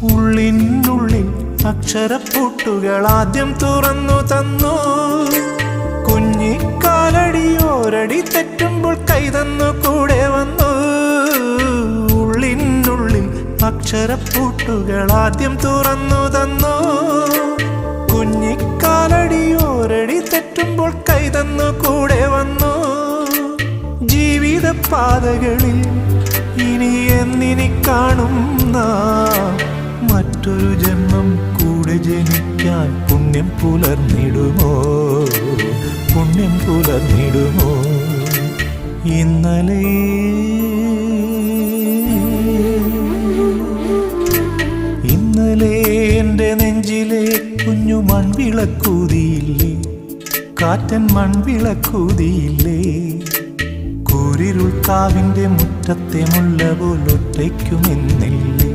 ഉള്ളിനുള്ളിൽ അക്ഷരപ്പൂട്ടുകൾ ആദ്യം തുറന്നു തന്നു. കുഞ്ഞിക്കാലടിയോരടി തെറ്റുമ്പോൾ കൈതന്നു കൂടെ വന്നു. ഉള്ളിനുള്ളിൽ അക്ഷരപ്പൂട്ടുകൾ ആദ്യം തുറന്നു തന്നു. കുഞ്ഞിക്കാലടിയോരടി തെറ്റുമ്പോൾ കൈതന്നു കൂടെ വന്നു. ജീവിത പാതകളിൽ ഇനി എന്നിനി കാണും നാം മറ്റൊരു ജന്മം കൂടെ ജനിക്കാൻ പുണ്യം പുലർന്നിടുമോ, പുണ്യം പുലർന്നിടുമോ? ഇന്നലെ എൻ്റെ നെഞ്ചിലെ കുഞ്ഞു മൺവിളക്കൂതിയില്ലേ, കാറ്റൻ മൺവിളക്കൂതിയില്ലേ? കൂരിരുൾ കാവിൻ്റെ മുറ്റത്തെ മുല്ല പോലൊറ്റയ്ക്കുമെന്നില്ലേ?